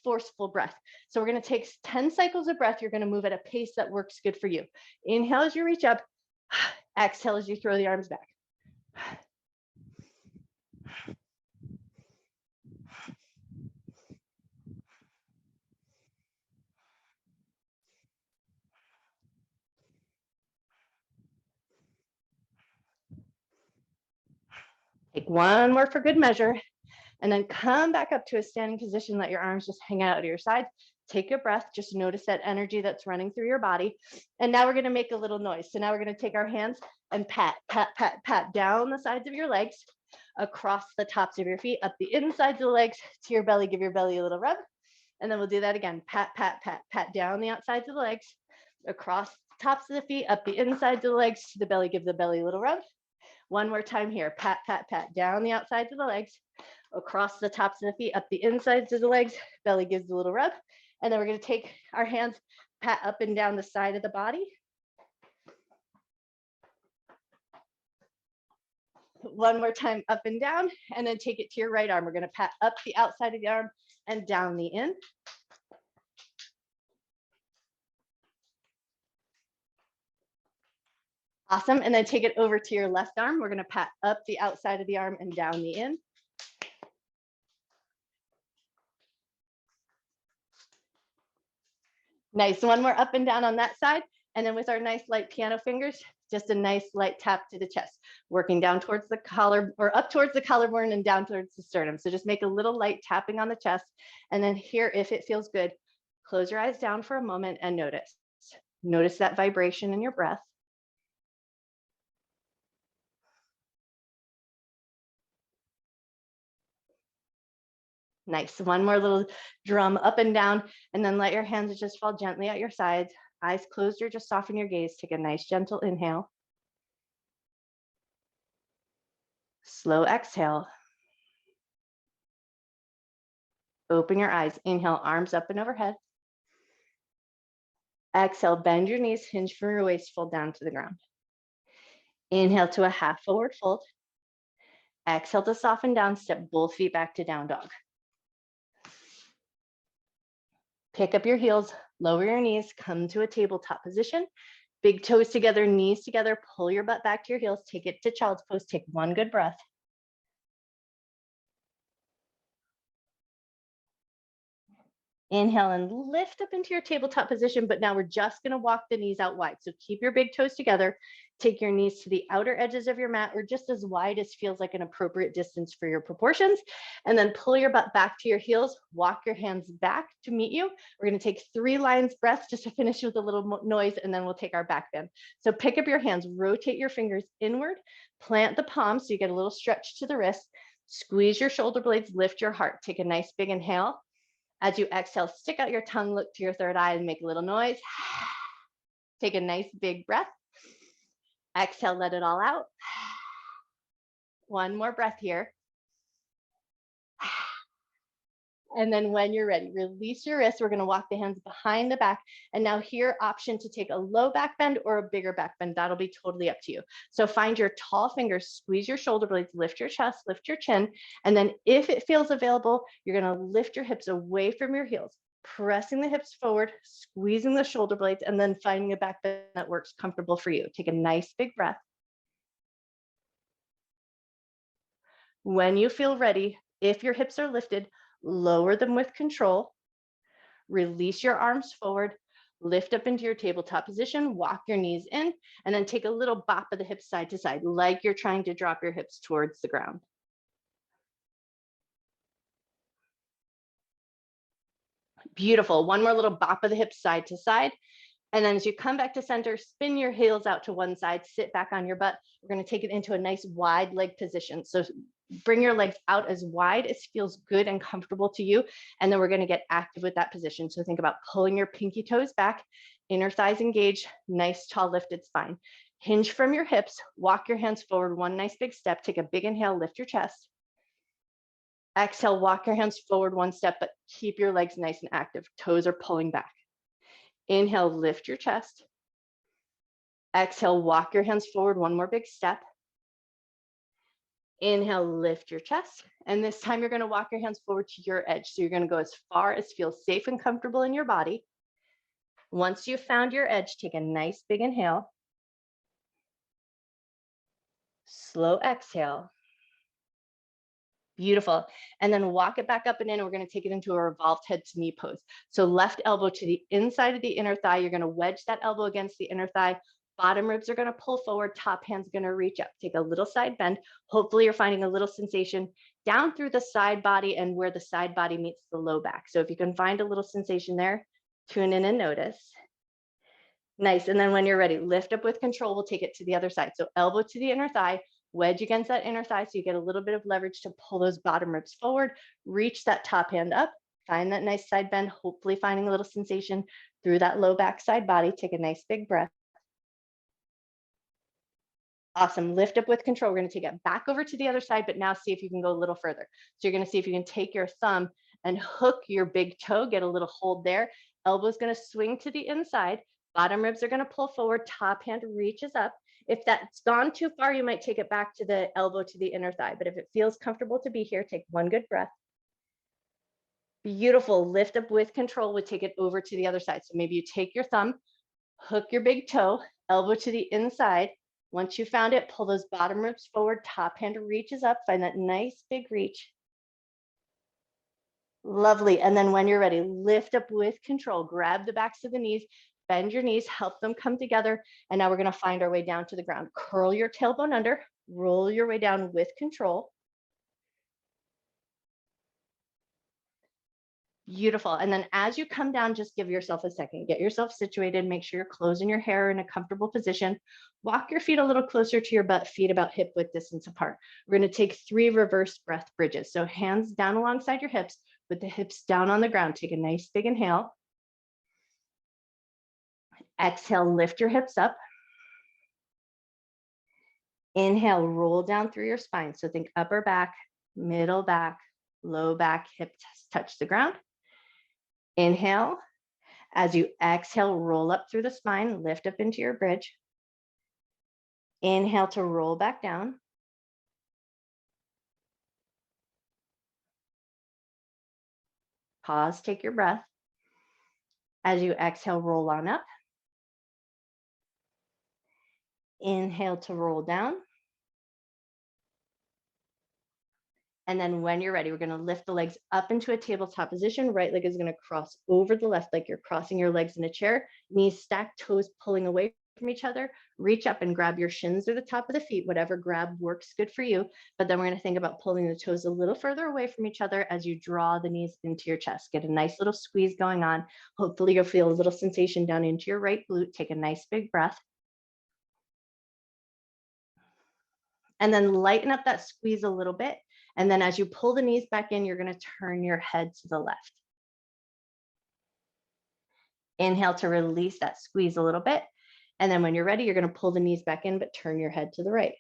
[SPEAKER 1] forceful breath. So we're going to take 10 cycles of breath. You're going to move at a pace that works good for you. Inhale as you reach up. Exhale as you throw the arms back. Take one more for good measure, and then come back up to a standing position. Let your arms just hang out to your sides. Take a breath. Just notice that energy that's running through your body. And now we're going to make a little noise. So now we're going to take our hands and pat, pat, pat, pat down the sides of your legs, across the tops of your feet, up the insides of the legs to your belly. Give your belly a little rub. And then we'll do that again. Pat, pat, pat, pat down the outsides of the legs, across the tops of the feet, up the insides of the legs to the belly. Give the belly a little rub. One more time here. Pat, pat, pat down the outsides of the legs, across the tops of the feet, up the insides of the legs. Belly gives a little rub. And then we're going to take our hands, pat up and down the side of the body. One more time, up and down, and then take it to your right arm. We're going to pat up the outside of the arm and down the in. Awesome. And then take it over to your left arm. We're going to pat up the outside of the arm and down the in. Nice. One more up and down on that side. And then with our nice light piano fingers, just a nice light tap to the chest, working down towards the collar or up towards the collarbone and down towards the sternum. So just make a little light tapping on the chest. And then here, if it feels good, close your eyes down for a moment and notice. Notice that vibration in your breath. Nice. One more little drum up and down, and then let your hands just fall gently at your sides. Eyes closed or just soften your gaze. Take a nice gentle inhale. Slow exhale. Open your eyes. Inhale, arms up and overhead. Exhale, bend your knees, hinge from your waist, fold down to the ground. Inhale to a half forward fold. Exhale to soften down, step both feet back to down dog. Pick up your heels, lower your knees, come to a tabletop position. Big toes together, knees together, pull your butt back to your heels, take it to child's pose, take one good breath. Inhale and lift up into your tabletop position, but now we're just gonna walk the knees out wide. So keep your big toes together, take your knees to the outer edges of your mat or just as wide as feels like an appropriate distance for your proportions. And then pull your butt back to your heels, walk your hands back to meet you. We're gonna take 3 lions breaths just to finish with a little noise, and then we'll take our back bend. So pick up your hands, rotate your fingers inward, plant the palms so you get a little stretch to the wrist, squeeze your shoulder blades, lift your heart. Take a nice big inhale. As you exhale, stick out your tongue, look to your third eye and make a little noise. Take a nice big breath. Exhale, let it all out. One more breath here. And then when you're ready, release your wrists. We're going to walk the hands behind the back. And now here, option to take a low back bend or a bigger back bend. That'll be totally up to you. So find your tall fingers, squeeze your shoulder blades, lift your chest, lift your chin. And then if it feels available, you're going to lift your hips away from your heels, pressing the hips forward, squeezing the shoulder blades, and then finding a back bend that works comfortable for you. Take a nice big breath. When you feel ready, if your hips are lifted, lower them with control, release your arms forward, lift up into your tabletop position, walk your knees in, and then take a little bop of the hips side to side, like you're trying to drop your hips towards the ground. Beautiful. One more little bop of the hips side to side. And then as you come back to center, spin your heels out to one side, sit back on your butt. We're going to take it into a nice wide leg position. So bring your legs out as wide as feels good and comfortable to you. And then we're going to get active with that position. So think about pulling your pinky toes back, inner thighs engaged, nice tall lifted spine. Hinge from your hips, walk your hands forward, one nice big step, take a big inhale, lift your chest. Exhale, walk your hands forward one step, but keep your legs nice and active. Toes are pulling back. Inhale, lift your chest. Exhale, walk your hands forward, one more big step. Inhale, lift your chest. And this time you're gonna walk your hands forward to your edge. So you're gonna go as far as feels safe and comfortable in your body. Once you've found your edge, take a nice big inhale. Slow exhale. Beautiful. And then walk it back up and in. And we're going to take it into a revolved head to knee pose. So left elbow to the inside of the inner thigh. You're going to wedge that elbow against the inner thigh. Bottom ribs are going to pull forward. Top hand's going to reach up. Take a little side bend. Hopefully you're finding a little sensation down through the side body and where the side body meets the low back. So if you can find a little sensation there, tune in and notice. Nice. And then when you're ready, lift up with control. We'll take it to the other side. So elbow to the inner thigh. Wedge against that inner thigh so you get a little bit of leverage to pull those bottom ribs forward. Reach that top hand up. Find that nice side bend, hopefully finding a little sensation through that low back side body. Take a nice big breath. Awesome. Lift up with control. We're going to take it back over to the other side, but now see if you can go a little further. So you're going to see if you can take your thumb and hook your big toe, get a little hold there. Elbow's going to swing to the inside. Bottom ribs are going to pull forward. Top hand reaches up. If that's gone too far, you might take it back to the elbow to the inner thigh. But if it feels comfortable to be here, take one good breath. Beautiful. Lift up with control. We'll take it over to the other side. So maybe you take your thumb, hook your big toe, elbow to the inside. Once you found it, pull those bottom ribs forward. Top hand reaches up. Find that nice big reach. Lovely. And then when you're ready, lift up with control. Grab the backs of the knees. Bend your knees, help them come together. And now we're going to find our way down to the ground. Curl your tailbone under, roll your way down with control. Beautiful. And then as you come down, just give yourself a second. Get yourself situated. Make sure you're closing your hair in a comfortable position. Walk your feet a little closer to your butt, feet about hip width distance apart. We're going to take 3 reverse breath bridges. So hands down alongside your hips with the hips down on the ground. Take a nice big inhale. Exhale, lift your hips up. Inhale, roll down through your spine. So think upper back, middle back, low back, hips touch the ground. Inhale. As you exhale, roll up through the spine, lift up into your bridge. Inhale to roll back down. Pause, take your breath. As you exhale, roll on up. Inhale to roll down. And then when you're ready, we're going to lift the legs up into a tabletop position. Right leg is going to cross over the left like you're crossing your legs in a chair. Knees stacked, toes pulling away from each other. Reach up and grab your shins or the top of the feet, whatever grab works good for you. But then we're going to think about pulling the toes a little further away from each other as you draw the knees into your chest. Get a nice little squeeze going on. Hopefully you'll feel a little sensation down into your right glute. Take a nice big breath. And then lighten up that squeeze a little bit. And then as you pull the knees back in, you're going to turn your head to the left. Inhale to release that squeeze a little bit. And then when you're ready, you're going to pull the knees back in, but turn your head to the right.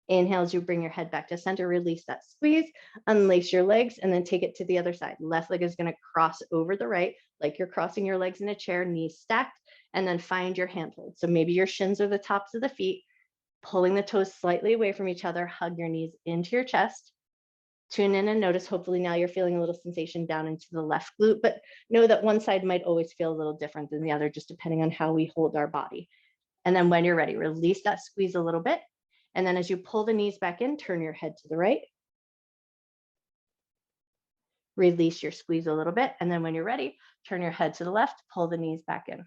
[SPEAKER 1] Inhale as you bring your head back to center, release that squeeze, unlace your legs, and then take it to the other side. Left leg is going to cross over the right, like you're crossing your legs in a chair, knees stacked, and then find your handhold. So maybe your shins are the tops of the feet, pulling the toes slightly away from each other, hug your knees into your chest. Tune in and notice, hopefully now you're feeling a little sensation down into the left glute, but know that one side might always feel a little different than the other, just depending on how we hold our body. And then when you're ready, release that squeeze a little bit. And then as you pull the knees back in, turn your head to the right. Release your squeeze a little bit. And then when you're ready, turn your head to the left, pull the knees back in.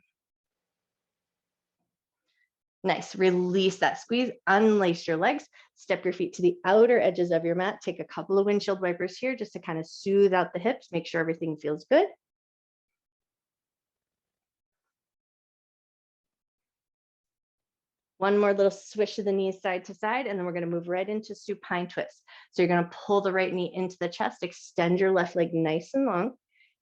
[SPEAKER 1] Nice. Release that squeeze, unlace your legs, step your feet to the outer edges of your mat. Take a couple of windshield wipers here just to kind of soothe out the hips, make sure everything feels good. One more little swish of the knees side to side, and then we're going to move right into supine twist. So you're going to pull the right knee into the chest, extend your left leg nice and long.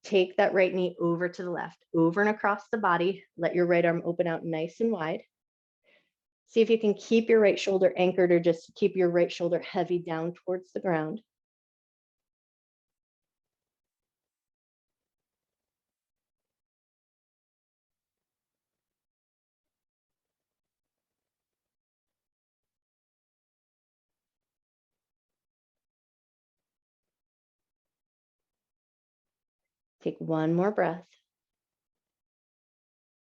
[SPEAKER 1] Take that right knee over to the left, over and across the body. Let your right arm open out nice and wide. See if you can keep your right shoulder anchored or just keep your right shoulder heavy down towards the ground. Take one more breath.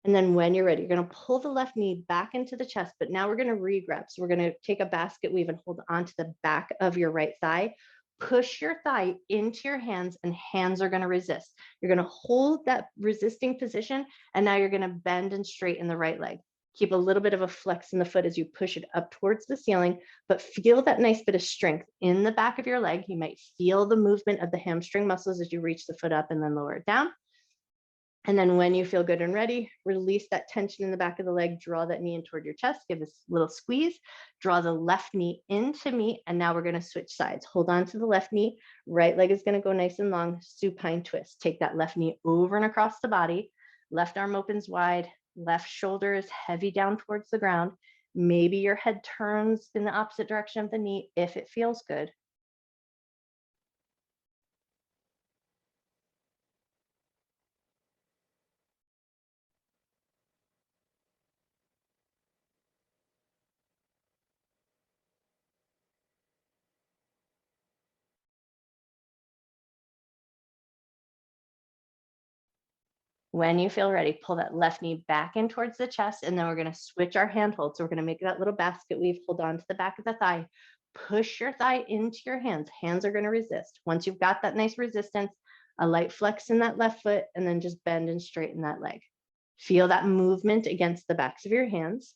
[SPEAKER 1] And then when you're ready, you're going to pull the left knee back into the chest, but now we're going to re-grab. So we're going to take a basket weave and hold onto the back of your right thigh. Push your thigh into your hands, and hands are going to resist. You're going to hold that resisting position, and now you're going to bend and straighten the right leg. Keep a little bit of a flex in the foot as you push it up towards the ceiling, but feel that nice bit of strength in the back of your leg. You might feel the movement of the hamstring muscles as you reach the foot up and then lower it down. And then when you feel good and ready, release that tension in the back of the leg, draw that knee in toward your chest, give this little squeeze, draw the left knee into meet. And now we're going to switch sides. Hold on to the left knee. Right leg is going to go nice and long, supine twist. Take that left knee over and across the body. Left arm opens wide. Left shoulder is heavy down towards the ground. Maybe your head turns in the opposite direction of the knee if it feels good. When you feel ready, pull that left knee back in towards the chest, and then we're going to switch our hand hold. So we're going to make that little basket weave, hold on to the back of the thigh, push your thigh into your hands. Hands are going to resist. Once you've got that nice resistance, a light flex in that left foot, and then just bend and straighten that leg. Feel that movement against the backs of your hands.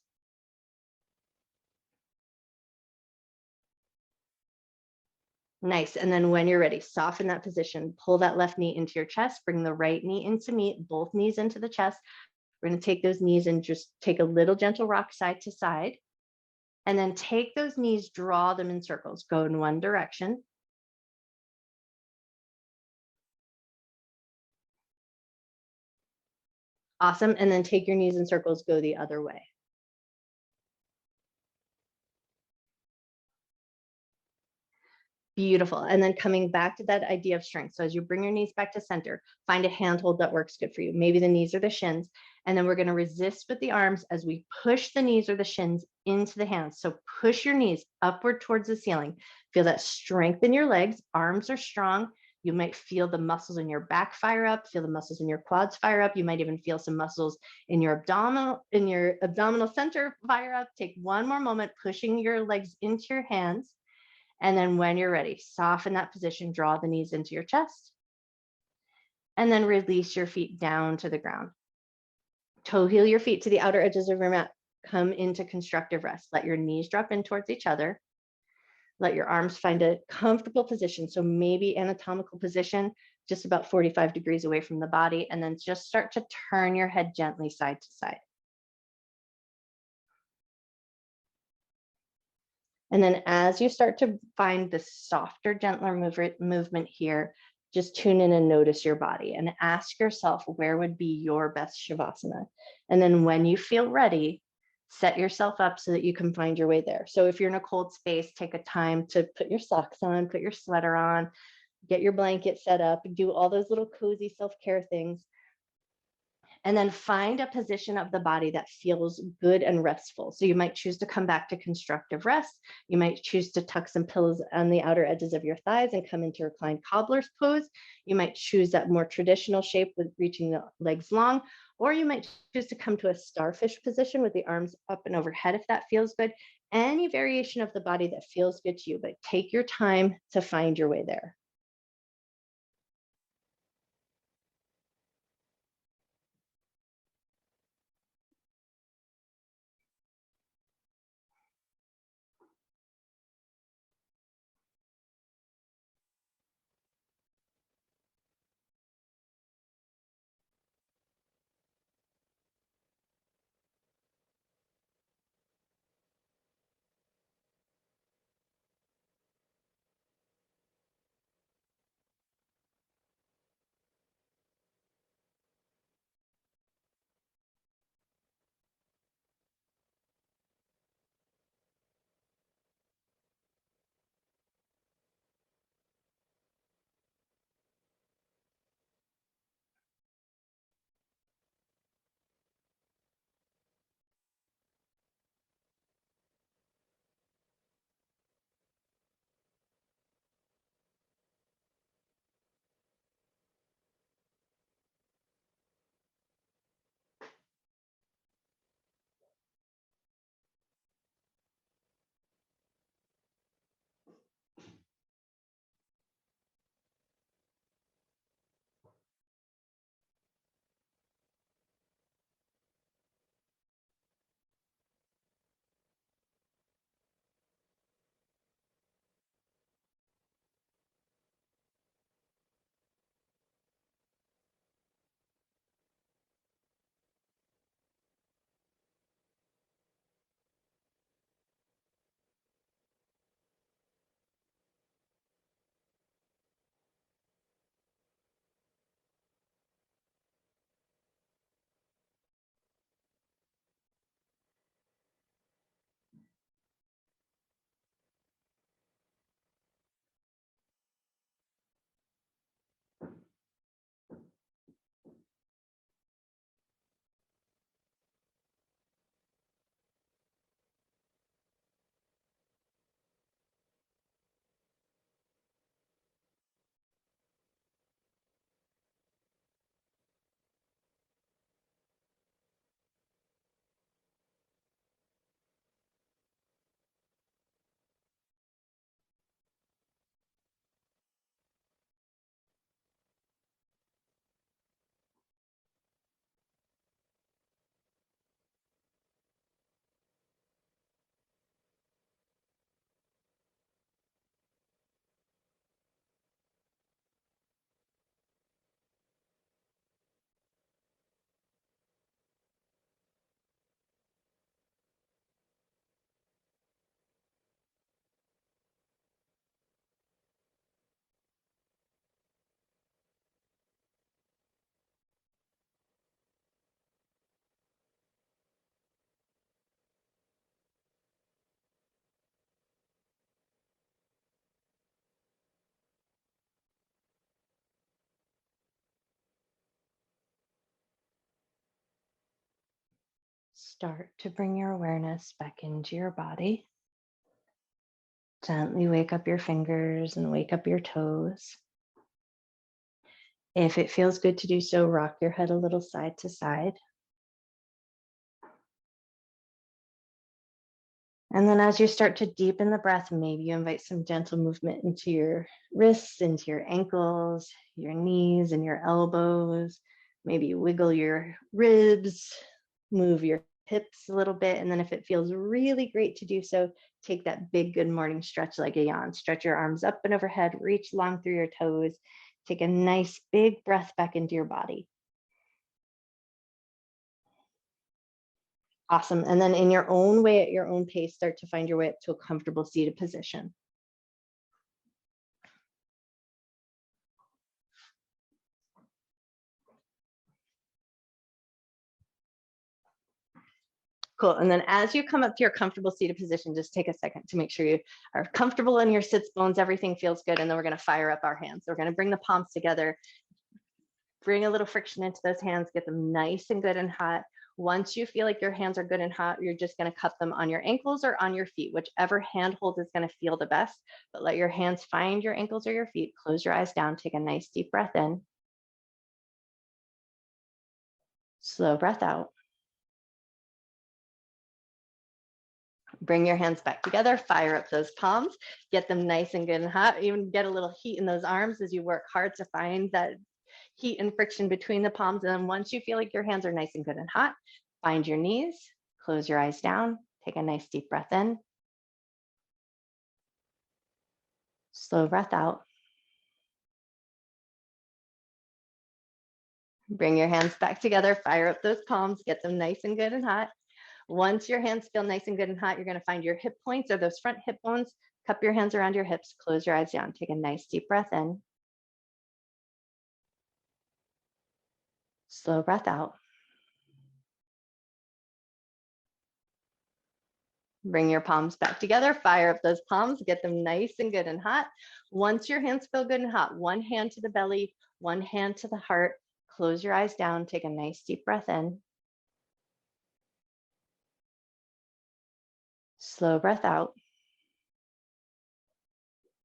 [SPEAKER 1] Nice. And then when you're ready, soften that position, pull that left knee into your chest, bring the right knee into meet, both knees into the chest. We're going to take those knees and just take a little gentle rock side to side. And then take those knees, draw them in circles, go in one direction. Awesome. And then take your knees in circles, go the other way. Beautiful. And then coming back to that idea of strength. So as you bring your knees back to center, find a handhold that works good for you. Maybe the knees or the shins. And then we're going to resist with the arms as we push the knees or the shins into the hands. So push your knees upward towards the ceiling. Feel that strength in your legs. Arms are strong. You might feel the muscles in your back fire up, feel the muscles in your quads fire up. You might even feel some muscles in your abdominal center fire up. Take one more moment, pushing your legs into your hands. And then when you're ready, soften that position, draw the knees into your chest, and then release your feet down to the ground. Toe heel your feet to the outer edges of your mat. Come into constructive rest. Let your knees drop in towards each other. Let your arms find a comfortable position. So maybe anatomical position, just about 45 degrees away from the body, and then just start to turn your head gently side to side. And then as you start to find the softer, gentler movement here, just tune in and notice your body and ask yourself, where would be your best Shavasana? And then when you feel ready, set yourself up so that you can find your way there. So if you're in a cold space, take a time to put your socks on, put your sweater on, get your blanket set up, do all those little cozy self-care things. And then find a position of the body that feels good and restful. So you might choose to come back to constructive rest. You might choose to tuck some pillows on the outer edges of your thighs and come into reclined cobbler's pose. You might choose that more traditional shape with reaching the legs long, or you might choose to come to a starfish position with the arms up and overhead if that feels good. Any variation of the body that feels good to you, but take your time to find your way there. Start to bring your awareness back into your body. Gently wake up your fingers and wake up your toes. If it feels good to do so, rock your head a little side to side. And then as you start to deepen the breath, maybe you invite some gentle movement into your wrists, into your ankles, your knees, and your elbows. Maybe you wiggle your ribs, move your hips a little bit. And then if it feels really great to do so, take that big good morning stretch like a yawn. Stretch your arms up and overhead, reach long through your toes. Take a nice big breath back into your body. Awesome. And then in your own way, at your own pace, start to find your way up to a comfortable seated position. Cool. And then as you come up to your comfortable seated position, just take a second to make sure you are comfortable in your sits bones. Everything feels good. And then we're going to fire up our hands. So we're going to bring the palms together, bring a little friction into those hands, get them nice and good and hot. Once you feel like your hands are good and hot, you're just going to cup them on your ankles or on your feet, whichever hand hold is going to feel the best. But let your hands find your ankles or your feet. Close your eyes down. Take a nice deep breath in. Slow breath out. Bring your hands back together, fire up those palms, get them nice and good and hot. Even get a little heat in those arms as you work hard to find that heat and friction between the palms. And then once you feel like your hands are nice and good and hot, find your knees, close your eyes down, take a nice deep breath in. Slow breath out. Bring your hands back together, fire up those palms, get them nice and good and hot. Once your hands feel nice and good and hot, you're going to find your hip points or those front hip bones. Cup your hands around your hips, close your eyes down, take a nice deep breath in. Slow breath out. Bring your palms back together, fire up those palms, get them nice and good and hot. Once your hands feel good and hot, one hand to the belly, one hand to the heart, close your eyes down, take a nice deep breath in. Slow breath out.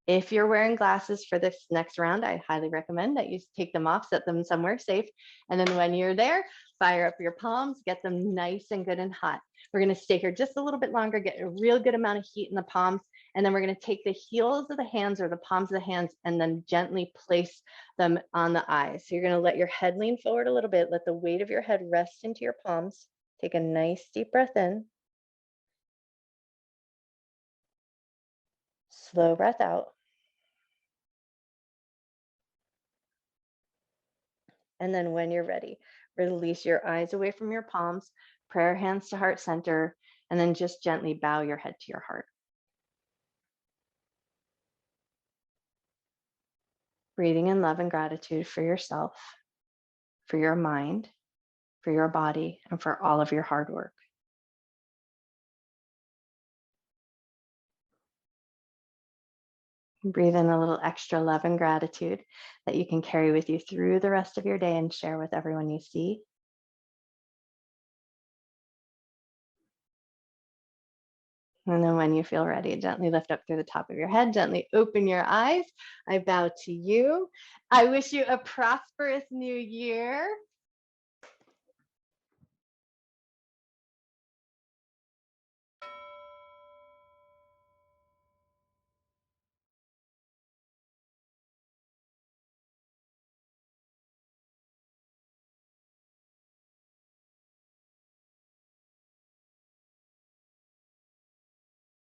[SPEAKER 1] If you're wearing glasses for this next round, I highly recommend that you take them off, set them somewhere safe. And then when you're there, fire up your palms, get them nice and good and hot. We're going to stay here just a little bit longer, get a real good amount of heat in the palms. And then we're going to take the heels of the hands or the palms of the hands and then gently place them on the eyes. So you're going to let your head lean forward a little bit. Let the weight of your head rest into your palms. Take a nice deep breath in. Slow breath out. And then when you're ready, release your eyes away from your palms, prayer hands to heart center, and then just gently bow your head to your heart. Breathing in love and gratitude for yourself, for your mind, for your body, and for all of your hard work. Breathe in a little extra love and gratitude that you can carry with you through the rest of your day and share with everyone you see. And then when you feel ready, gently lift up through the top of your head, gently open your eyes. I bow to you. I wish you a prosperous new year.